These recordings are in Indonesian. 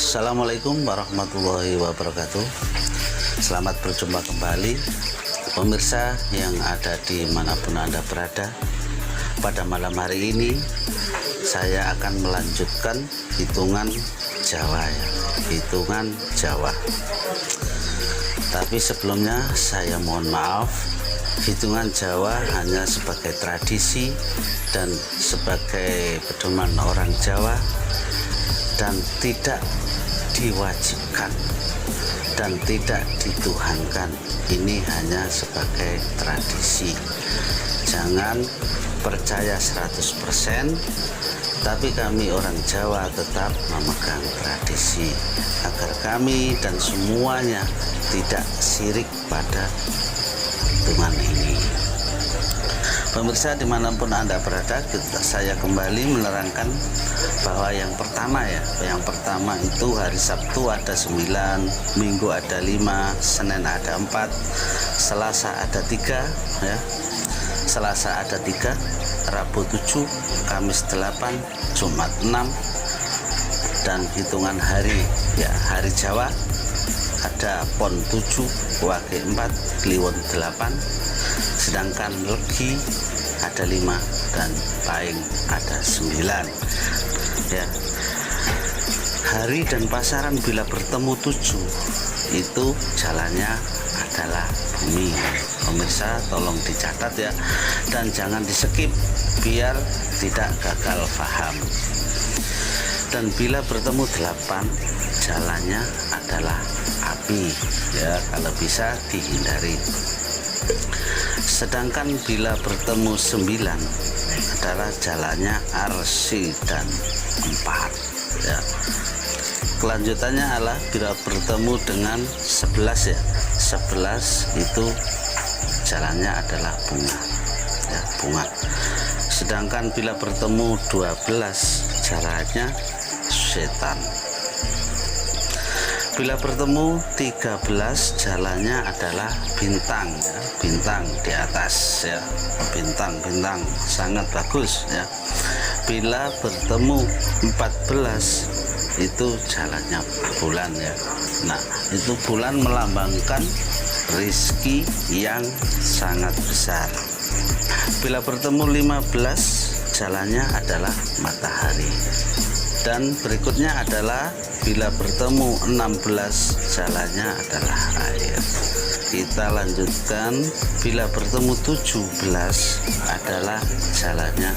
Assalamualaikum warahmatullahi wabarakatuh. Selamat berjumpa kembali pemirsa yang ada di manapun Anda berada. Pada malam hari ini saya akan melanjutkan hitungan Jawa ya, hitungan Jawa. Tapi sebelumnya saya mohon maaf, hitungan Jawa hanya sebagai tradisi dan sebagai pedoman orang Jawa, dan tidak diwajibkan dan tidak dituhankan. Ini hanya sebagai tradisi. Jangan percaya 100%, tapi kami orang Jawa tetap memegang tradisi agar kami dan semuanya tidak syirik pada hitungan ini. Pemirsa dimanapun Anda berada, saya kembali menerangkan bahwa yang pertama itu hari Sabtu ada 9, Minggu ada 5, Senin ada 4, Selasa ada 3 ya. Selasa ada 3, Rabu 7, Kamis 8, Jumat 6, dan hitungan hari ya, hari Jawa ada Pon 7, Wage 4, Kliwon 8, sedangkan Legi ada 5 dan Pahing ada 9 ya. Hari dan pasaran bila bertemu 7 itu jalannya adalah bumi. Pemirsa tolong dicatat ya, dan jangan di skip biar tidak gagal paham. Dan bila bertemu 8 jalannya adalah api ya, kalau bisa dihindari. Sedangkan bila bertemu 9 adalah jalannya arsi dan 4 ya. Kelanjutannya adalah bila bertemu dengan 11 ya, 11 itu jalannya adalah bunga ya, bunga. Sedangkan bila bertemu 12 jalannya setan. Bila bertemu 13 jalannya adalah bintang ya, bintang di atas ya, bintang sangat bagus ya. Bila bertemu 14 itu jalannya bulan ya. Nah, itu bulan melambangkan rizki yang sangat besar. Bila bertemu 15 jalannya adalah matahari. Dan berikutnya adalah bila bertemu 16 jalannya adalah air. Kita lanjutkan, bila bertemu 17 adalah jalannya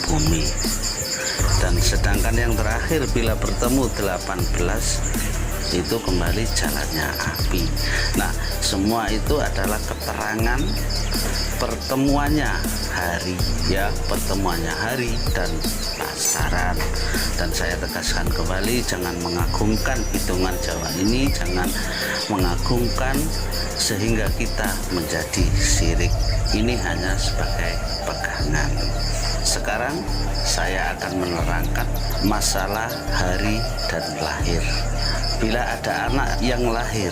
bumi. Dan sedangkan yang terakhir bila bertemu 18 itu kembali jalannya api. Nah, semua itu adalah keterangan pertemuannya hari ya, pertemuannya hari dan pasaran. Dan saya tegaskan kembali, jangan mengagungkan hitungan Jawa ini, jangan mengagungkan sehingga kita menjadi syirik. Ini hanya sebagai pegangan. Sekarang saya akan menerangkan masalah hari dan lahir. Bila ada anak yang lahir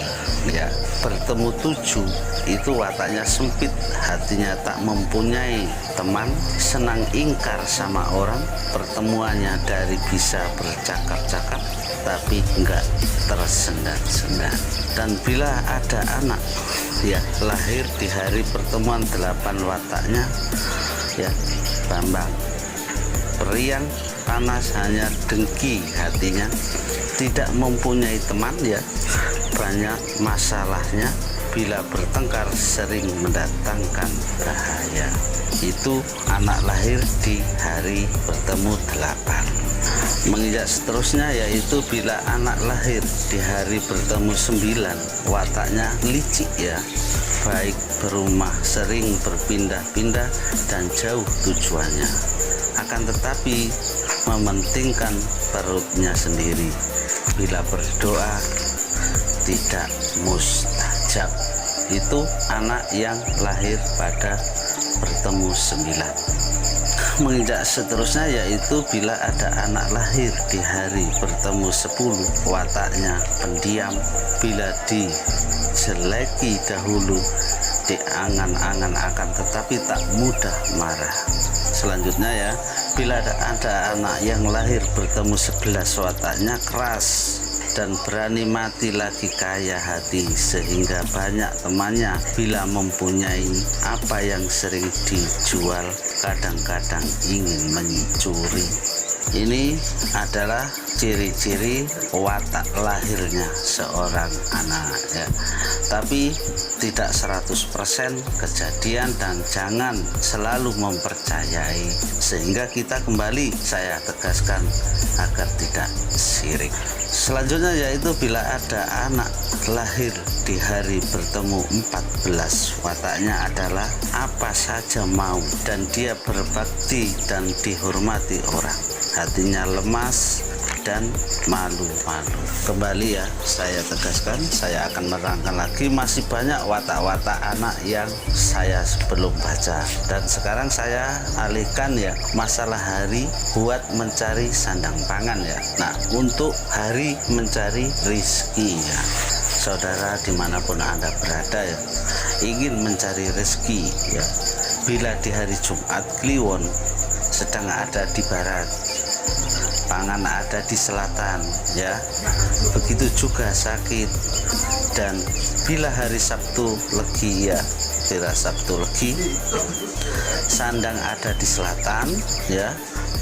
ya bertemu 7 itu wataknya sempit, hatinya tak mempunyai teman, senang ingkar sama orang, pertemuannya dari bisa bercakap-cakap tapi enggak tersendat-sendat. Dan bila ada anak ya lahir di hari pertemuan 8 wataknya ya Bambang, periang, panas, hanya dengki hatinya, tidak mempunyai teman ya, banyak masalahnya, bila bertengkar sering mendatangkan bahaya. Itu anak lahir di hari bertemu 8. Menginjak seterusnya yaitu bila anak lahir di hari bertemu 9 wataknya licik ya, baik berumah, sering berpindah-pindah dan jauh tujuannya, akan tetapi mementingkan perutnya sendiri. Bila berdoa tidak mustajab. Itu anak yang lahir pada bertemu 9. Menginjak seterusnya yaitu bila ada anak lahir di hari bertemu 10 wataknya pendiam, bila dijeleki dahulu diangan-angan akan tetapi tak mudah marah. Selanjutnya ya, bila ada anak yang lahir bertemu 11 wataknya keras, dan berani mati lagi kaya hati, sehingga banyak temannya. Bila mempunyai apa yang sering dijual, kadang-kadang ingin mencuri. Ini adalah ciri-ciri watak lahirnya seorang anak ya. Tapi tidak 100% kejadian, dan jangan selalu mempercayai, sehingga kita kembali saya tegaskan agar tidak syirik. Selanjutnya yaitu bila ada anak lahir di hari bertemu 14, wataknya adalah apa saja mau, dan dia berbakti dan dihormati orang. Hatinya lemas dan malu-malu. Kembali ya, saya tegaskan, saya akan menerangkan lagi, masih banyak watak-watak anak yang saya belum baca, dan sekarang saya alihkan ya masalah hari buat mencari sandang pangan ya. Nah, untuk hari mencari rizki ya, saudara dimanapun Anda berada ya, ingin mencari rezeki ya, bila di hari Jumat Kliwon sedang ada di barat, pangan ada di selatan ya, begitu juga sakit. Dan bila hari Sabtu Legi ya, bila Sabtu Legi, sandang ada di selatan ya,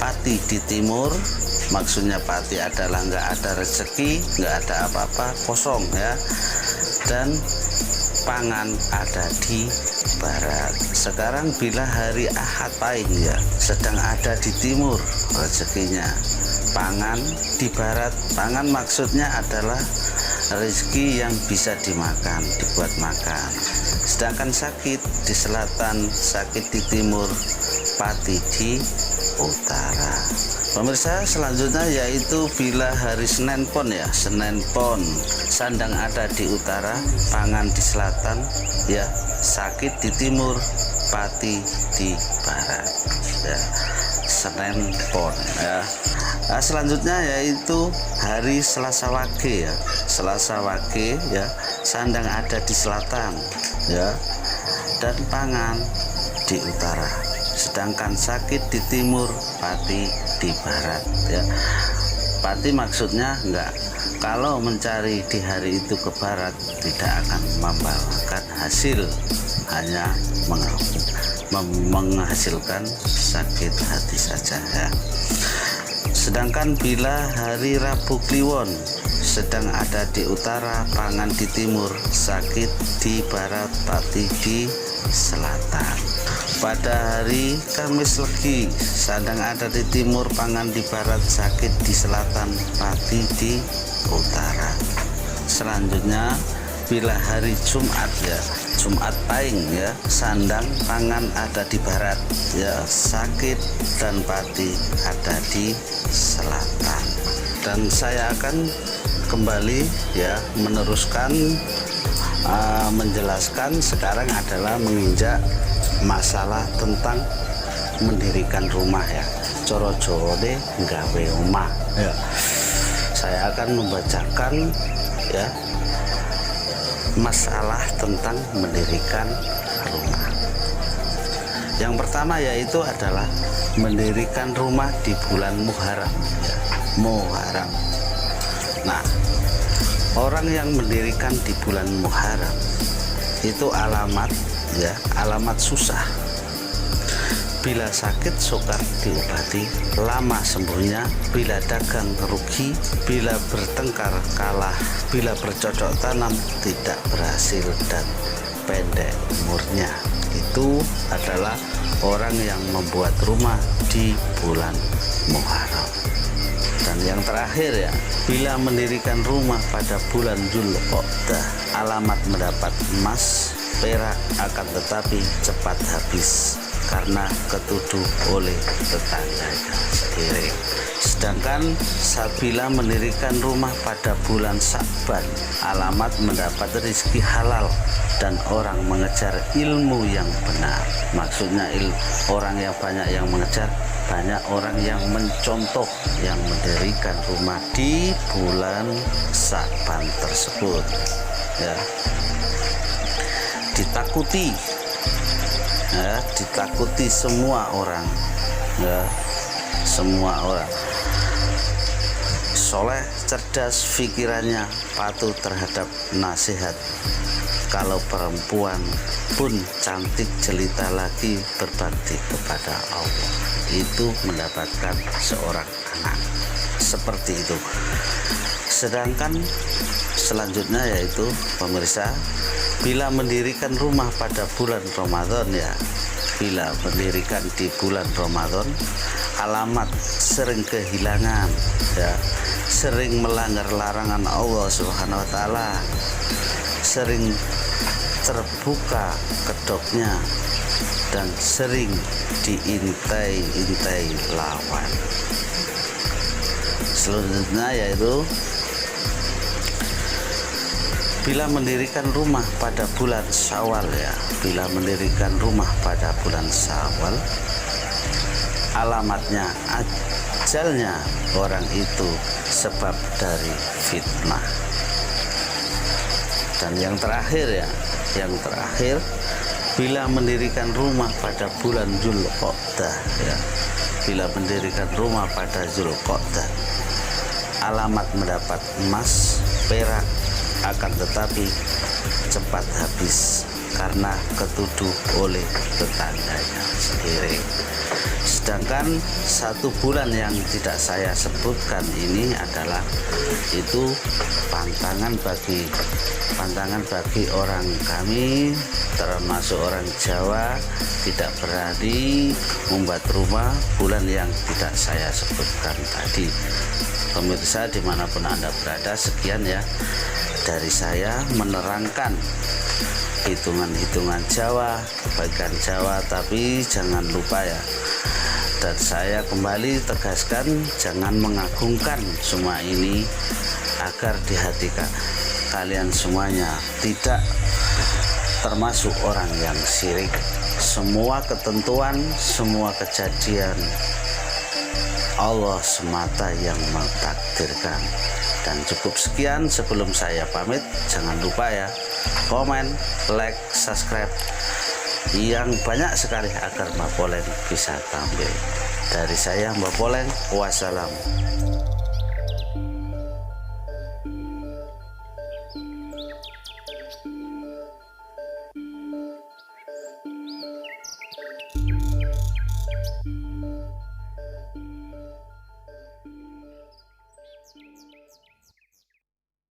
pati di timur. Maksudnya pati adalah nggak ada rezeki, nggak ada apa-apa, kosong ya. Dan pangan ada di barat. Sekarang bila hari Ahad Pahing ya, sedang ada di timur rezekinya, pangan di barat. Pangan maksudnya adalah rezeki yang bisa dimakan, dibuat makan. Sedangkan sakit di selatan, sakit di timur, pati di utara. Pemirsa, selanjutnya yaitu bila hari Senin Pon ya, Senin Pon, sandang ada di utara, pangan di selatan ya, sakit di timur, pati di barat ya, Senin Pon ya. Nah, selanjutnya yaitu hari Selasa Wage ya, Selasa Wage ya, sandang ada di selatan ya, dan pangan di utara. Sedangkan sakit di timur, pati di barat ya. Pati maksudnya enggak, kalau mencari di hari itu ke barat tidak akan membawakan hasil, hanya menghasilkan sakit hati saja ya. Sedangkan bila hari Rabu Kliwon sedang ada di utara, pangan di timur, sakit di barat, pati di selatan. Pada hari Kamis Legi, sandang ada di timur, pangan di barat, sakit di selatan, pati di utara. Selanjutnya bila hari Jumat ya, Jumat Pahing ya, sandang pangan ada di barat ya, sakit dan pati ada di selatan. Dan saya akan kembali ya meneruskan menjelaskan sekarang adalah menginjak masalah tentang mendirikan rumah ya, coro jone nggawe omah ya. Saya akan membacakan ya masalah tentang mendirikan rumah. Yang pertama yaitu adalah mendirikan rumah di bulan Muharram ya, Muharram. Nah, orang yang mendirikan di bulan Muharram itu alamat ya, alamat susah. Bila sakit sukar diobati, lama sembuhnya. Bila dagang rugi, bila bertengkar kalah, bila bercocok tanam tidak berhasil, dan pendek umurnya. Itu adalah orang yang membuat rumah di bulan Muharram. Dan yang terakhir ya, bila mendirikan rumah pada bulan Dzulqa'dah, alamat mendapat emas perak, akan tetapi cepat habis karena ketuduh oleh tetangganya sendiri. Sedangkan bila mendirikan rumah pada bulan Sya'ban, alamat mendapat rezeki halal dan orang mengejar ilmu yang benar. Maksudnya orang yang banyak yang mengejar, banyak orang yang mencontoh yang mendirikan rumah di bulan Sya'ban tersebut ya. Ditakuti ya, ditakuti semua orang ya, semua orang. soleh, cerdas pikirannya, patuh terhadap nasihat. Kalau perempuan pun cantik jelita lagi berbakti kepada Allah, itu mendapatkan seorang anak. Seperti itu. Sedangkan selanjutnya yaitu pemirsa, bila mendirikan rumah pada bulan Ramadan ya, bila mendirikan di bulan Ramadan, alamat sering kehilangan ya, sering melanggar larangan Allah Subhanahu wa taala, sering terbuka kedoknya dan sering diintai-intai lawan. Selanjutnya yaitu bila mendirikan rumah pada bulan Syawal ya, bila mendirikan rumah pada bulan Syawal, alamatnya ajalnya orang itu sebab dari fitnah. Dan yang terakhir ya, yang terakhir, bila mendirikan rumah pada bulan Dzulqa'dah ya, bila mendirikan rumah pada Dzulqa'dah, alamat mendapat emas, perak, akan tetapi cepat habis karena ketuduh oleh tetangganya sendiri. Sedangkan satu bulan yang tidak saya sebutkan ini adalah itu pantangan bagi orang kami, termasuk orang Jawa, tidak berani membuat rumah bulan yang tidak saya sebutkan tadi. Pemirsa dimanapun Anda berada, sekian ya dari saya menerangkan hitungan-hitungan Jawa, kebaikan Jawa, tapi jangan lupa ya, dan saya kembali tegaskan, jangan mengagungkan semua ini agar di hati kalian semuanya tidak termasuk orang yang syirik. Semua ketentuan, semua kejadian Allah semata yang mentakdirkan. Dan cukup sekian sebelum saya pamit. Jangan lupa ya, komen, like, subscribe yang banyak sekali agar Mbak Poleng bisa tampil. Dari saya Mbak Poleng, wassalam.